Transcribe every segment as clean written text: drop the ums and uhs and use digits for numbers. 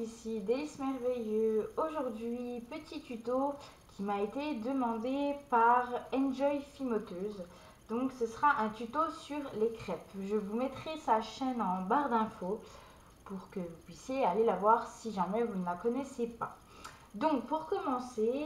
ici Délices Merveilleux. Aujourd'hui, petit tuto qui m'a été demandé par Enjoy Fimoteuse. Donc ce sera un tuto sur les crêpes. Je vous mettrai sa chaîne en barre d'infos pour que vous puissiez aller la voir si jamais vous ne la connaissez pas. Donc pour commencer,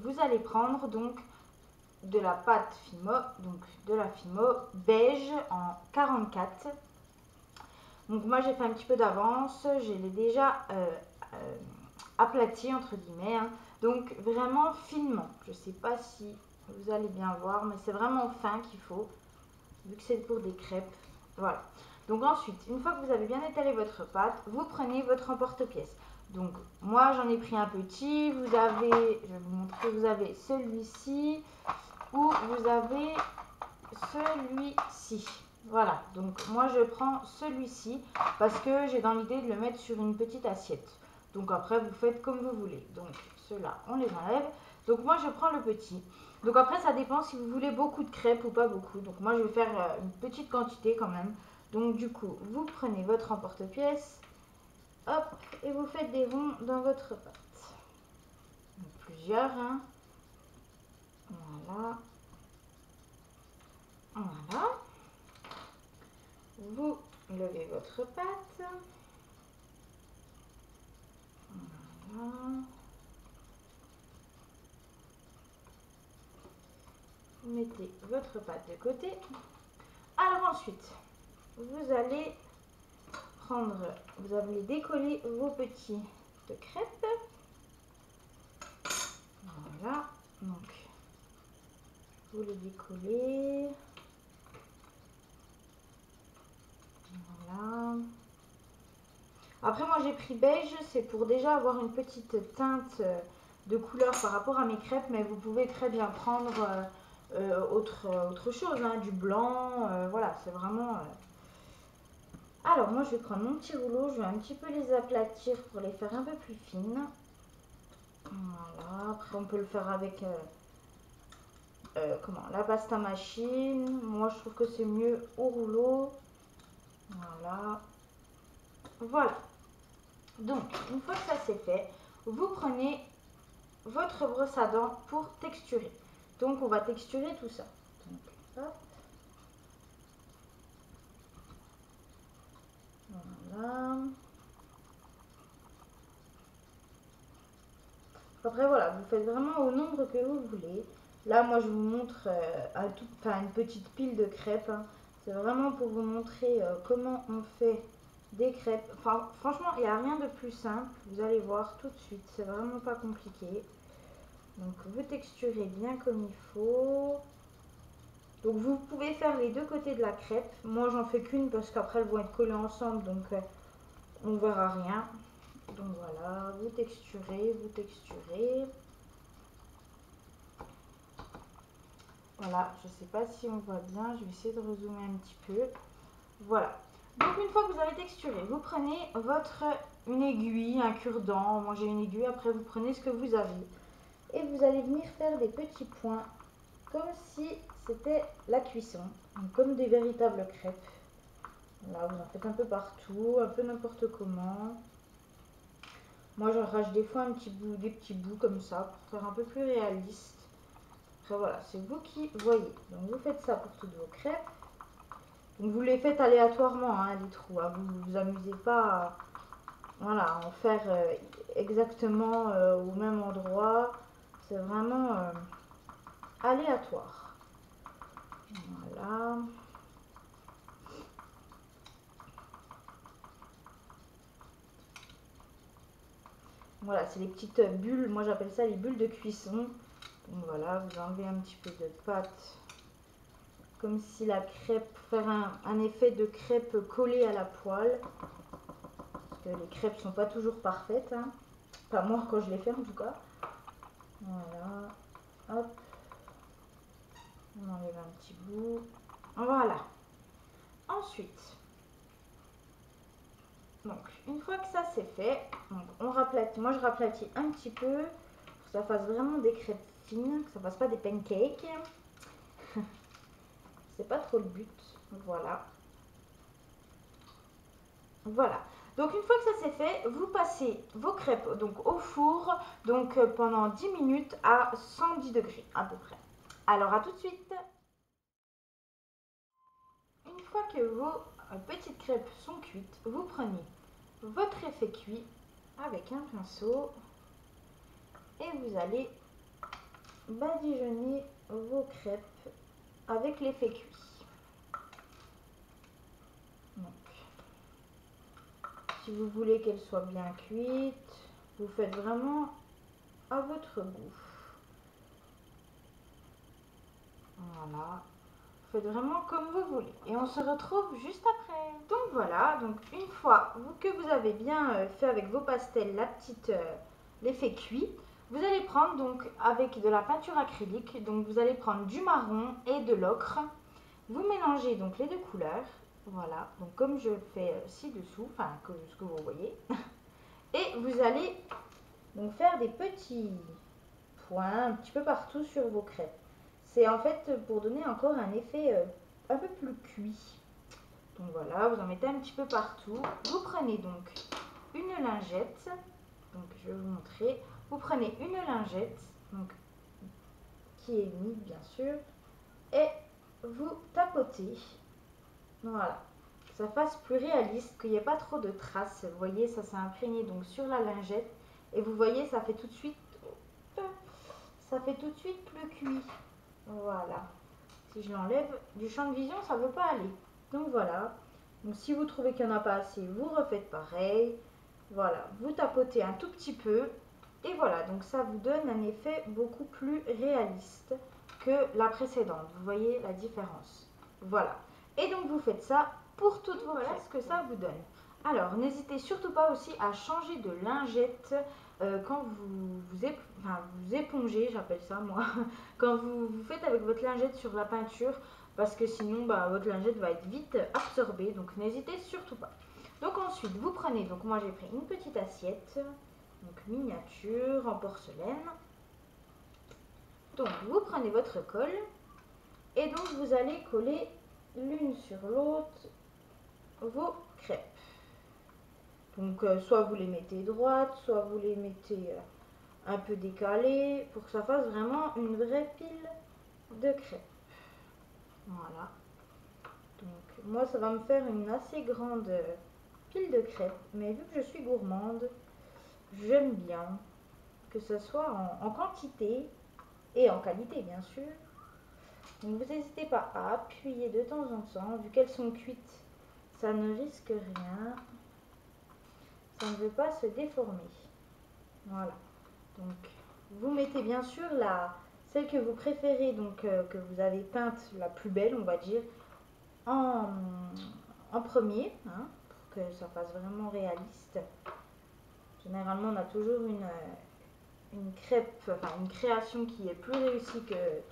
vous allez prendre donc de la pâte Fimo, donc de la Fimo beige en 44. Donc moi j'ai fait un petit peu d'avance, je l'ai déjà aplati entre guillemets, hein. Donc vraiment finement. Je sais pas si vous allez bien voir, mais c'est vraiment fin qu'il faut, vu que c'est pour des crêpes. Voilà. Donc ensuite, une fois que vous avez bien étalé votre pâte, vous prenez votre emporte-pièce. Donc moi j'en ai pris un petit, vous avez, je vais vous montrer, vous avez celui-ci ou vous avez celui-ci. Voilà, donc moi je prends celui-ci parce que j'ai dans l'idée de le mettre sur une petite assiette. Donc après vous faites comme vous voulez. Donc ceux-là on les enlève. Donc moi je prends le petit. Donc après ça dépend si vous voulez beaucoup de crêpes ou pas beaucoup. Donc moi je vais faire une petite quantité quand même. Donc du coup vous prenez votre emporte-pièce, hop, et vous faites des ronds dans votre pâte. Donc plusieurs, hein. Voilà. Voilà. Vous levez votre pâte. Voilà. Vous mettez votre pâte de côté. Alors ensuite, vous allez prendre, vous allez décoller vos petits de crêpes. Voilà. Donc, vous les décollez. Voilà. Après, moi j'ai pris beige, c'est pour déjà avoir une petite teinte de couleur par rapport à mes crêpes, mais vous pouvez très bien prendre autre chose, hein, du blanc, voilà, c'est vraiment... Alors moi je vais prendre mon petit rouleau, je vais un petit peu les aplatir pour les faire un peu plus fines. Voilà, après on peut le faire avec la pasta machine. Moi je trouve que c'est mieux au rouleau. Voilà. Voilà. Donc une fois que ça c'est fait, vous prenez votre brosse à dents pour texturer. Donc on va texturer tout ça. Donc, hop. Voilà. Après voilà, vous faites vraiment au nombre que vous voulez. Là moi je vous montre une petite pile de crêpes, hein. C'est vraiment pour vous montrer comment on fait des crêpes. Enfin franchement il n'y a rien de plus simple, vous allez voir tout de suite, c'est vraiment pas compliqué. Donc vous texturez bien comme il faut. Donc vous pouvez faire les deux côtés de la crêpe. Moi j'en fais qu'une parce qu'après elles vont être collées ensemble, donc on verra rien. Donc voilà, vous texturez, vous texturez. Voilà, je ne sais pas si on voit bien, je vais essayer de rezoomer un petit peu. Voilà. Donc une fois que vous avez texturé, vous prenez une aiguille, un cure-dent. Moi j'ai une aiguille, après vous prenez ce que vous avez. Et vous allez venir faire des petits points, comme si c'était la cuisson. Donc, comme des véritables crêpes. Là, vous en faites un peu partout, un peu n'importe comment. Moi j'arrache des fois des petits bouts comme ça, pour faire un peu plus réaliste. Après voilà, c'est vous qui voyez. Donc vous faites ça pour toutes vos crêpes. Donc vous les faites aléatoirement, hein, les trous. Hein. Vous vous amusez pas à en faire exactement au même endroit. C'est vraiment aléatoire. Voilà. Voilà, c'est les petites bulles. Moi j'appelle ça les bulles de cuisson. Donc voilà, vous enlevez un petit peu de pâte. Comme si la crêpe, faire un effet de crêpe collée à la poêle. Parce que les crêpes sont pas toujours parfaites, hein. Pas moi quand je les fais en tout cas. Voilà, hop, on enlève un petit bout. Voilà. Ensuite, donc une fois que ça c'est fait, donc on raplatit. Moi je raplatis un petit peu pour que ça fasse vraiment des crêpes fines, que ça fasse pas des pancakes. C'est pas trop le but. Voilà. Voilà. Donc une fois que ça c'est fait, vous passez vos crêpes donc au four donc pendant 10 minutes à 110 degrés à peu près. Alors à tout de suite. Une fois que vos petites crêpes sont cuites, vous prenez votre effet cuit avec un pinceau et vous allez badigeonner vos crêpes avec l'effet cuit. Donc, si vous voulez qu'elles soient bien cuites, vous faites vraiment à votre goût. Voilà. Faites vraiment comme vous voulez. Et on se retrouve juste après. Donc voilà, donc une fois que vous avez bien fait avec vos pastels l'effet cuit, vous allez prendre donc avec de la peinture acrylique, donc vous allez prendre du marron et de l'ocre. Vous mélangez donc les deux couleurs. Voilà, donc comme je fais ci-dessous, enfin ce que vous voyez. Et vous allez donc faire des petits points un petit peu partout sur vos crêpes. C'est en fait pour donner encore un effet un peu plus cuit. Donc voilà, vous en mettez un petit peu partout. Vous prenez donc une lingette. Donc je vais vous montrer. Vous prenez une lingette, donc qui est humide bien sûr, et vous tapotez. Voilà, que ça fasse plus réaliste, qu'il n'y ait pas trop de traces. Vous voyez, ça s'est imprégné donc sur la lingette. Et vous voyez, ça fait tout de suite plus cuit. Voilà. Si je l'enlève du champ de vision, ça ne veut pas aller. Donc voilà. Donc si vous trouvez qu'il n'y en a pas assez, vous refaites pareil. Voilà. Vous tapotez un tout petit peu. Et voilà. Donc ça vous donne un effet beaucoup plus réaliste que la précédente. Vous voyez la différence. Voilà. Et donc vous faites ça pour toutes vos crêpes. Voilà ce que ça vous donne. Alors, n'hésitez surtout pas aussi à changer de lingette quand vous épongez, j'appelle ça moi, quand vous faites avec votre lingette sur la peinture, parce que sinon votre lingette va être vite absorbée, donc n'hésitez surtout pas. Donc ensuite, vous prenez, donc moi j'ai pris une petite assiette, donc miniature en porcelaine. Donc vous prenez votre colle et donc vous allez coller l'une sur l'autre vos crêpes. Donc soit vous les mettez droites, soit vous les mettez un peu décalées pour que ça fasse vraiment une vraie pile de crêpes. Voilà. Donc moi ça va me faire une assez grande pile de crêpes, mais vu que je suis gourmande, j'aime bien que ce soit en quantité et en qualité bien sûr. Donc vous n'hésitez pas à appuyer de temps en temps, vu qu'elles sont cuites, ça ne risque rien. Ça ne veut pas se déformer. Voilà. Donc, vous mettez bien sûr celle que vous préférez, donc que vous avez peinte la plus belle, on va dire, en premier, hein, pour que ça fasse vraiment réaliste. Généralement, on a toujours une crêpe, enfin une création qui est plus réussie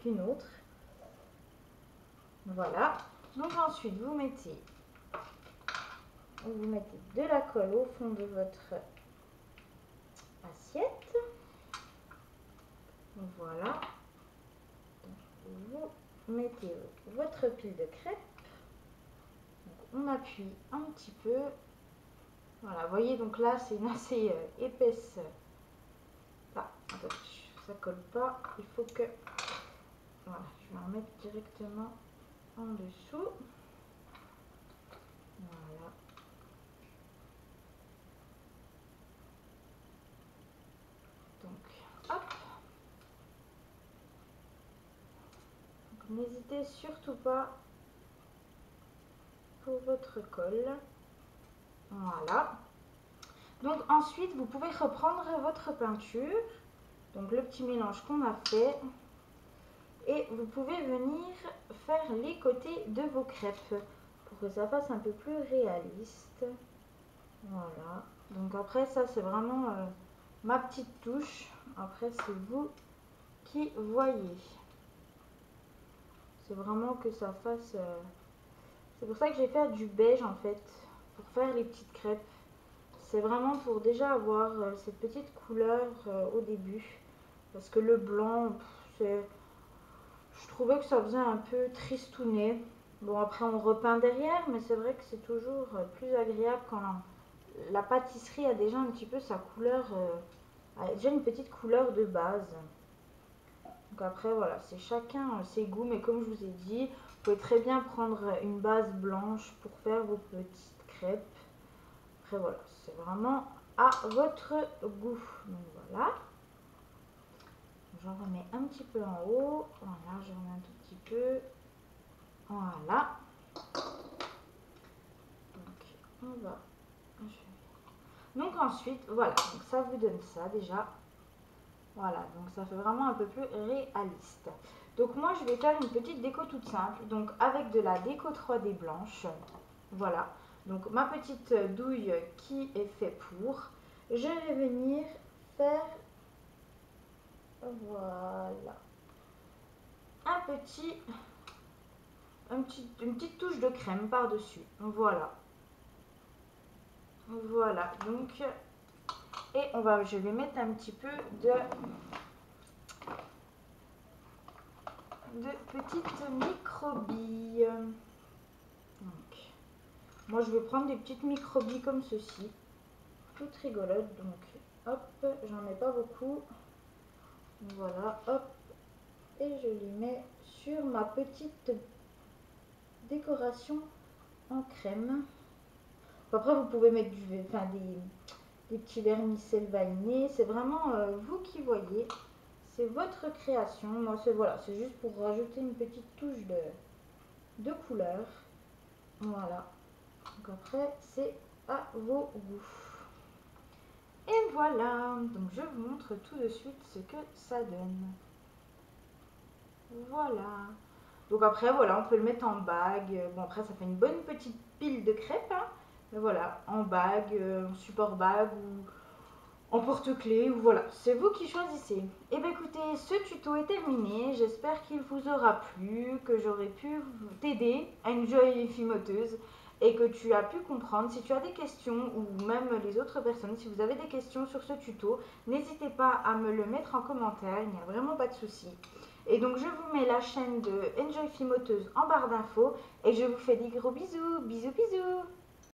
qu'une autre. Voilà. Donc ensuite, vous mettez de la colle au fond de votre assiette. Voilà. Vous mettez votre pile de crêpes. Donc, on appuie un petit peu. Voilà, vous voyez, donc là, c'est une assez épaisse. Ah, attendez, ça colle pas. Il faut que... Voilà, je vais en mettre directement en dessous. Voilà. Donc, hop. N'hésitez surtout pas pour votre colle. Voilà. Donc ensuite, vous pouvez reprendre votre peinture. Donc le petit mélange qu'on a fait. Et vous pouvez venir faire les côtés de vos crêpes pour que ça fasse un peu plus réaliste. Voilà. Donc après ça c'est vraiment ma petite touche. Après c'est vous qui voyez. C'est vraiment que ça fasse... C'est pour ça que j'ai fait du beige en fait. Pour faire les petites crêpes. C'est vraiment pour déjà avoir cette petite couleur au début. Parce que le blanc, je trouvais que ça faisait un peu tristounet. Bon, après on repeint derrière, mais c'est vrai que c'est toujours plus agréable quand la pâtisserie a déjà un petit peu sa couleur, a déjà une petite couleur de base. Donc après voilà, c'est chacun ses goûts, mais comme je vous ai dit, vous pouvez très bien prendre une base blanche pour faire vos petites crêpes. Après voilà, c'est vraiment à votre goût. Donc voilà. J'en remets un petit peu en haut. Voilà, je remets un tout petit peu. Voilà. Donc on va. Donc ensuite, voilà, donc ça vous donne ça déjà. Voilà, donc ça fait vraiment un peu plus réaliste. Donc moi je vais faire une petite déco toute simple, donc avec de la déco 3D blanche. Voilà, donc ma petite douille qui est fait pour. Je vais venir faire, voilà, une petite touche de crème par-dessus. Voilà. Voilà, donc, et je vais mettre un petit peu de petites microbilles. Donc, moi je vais prendre des petites microbilles comme ceci, toutes rigolotes. Donc, hop, j'en mets pas beaucoup. Voilà, hop, et je les mets sur ma petite décoration en crème. Après, vous pouvez mettre des petits vermicelles vanillés. C'est vraiment vous qui voyez. C'est votre création. Moi, c'est juste pour rajouter une petite touche de couleur. Voilà. Donc après, c'est à vos goûts. Et voilà. Donc je vous montre tout de suite ce que ça donne. Voilà. Donc après, voilà, on peut le mettre en bague. Bon, après, ça fait une bonne petite pile de crêpes. Hein. Mais voilà, en bague, en support bague ou en porte-clés, ou voilà, c'est vous qui choisissez. Et bien écoutez, ce tuto est terminé, j'espère qu'il vous aura plu, que j'aurai pu t'aider à une jolie fimoteuse et que tu as pu comprendre. Si tu as des questions, ou même les autres personnes, si vous avez des questions sur ce tuto, n'hésitez pas à me le mettre en commentaire, il n'y a vraiment pas de souci. Et donc je vous mets la chaîne de Enjoy Fimoteuse en barre d'infos et je vous fais des gros bisous, bisous bisous.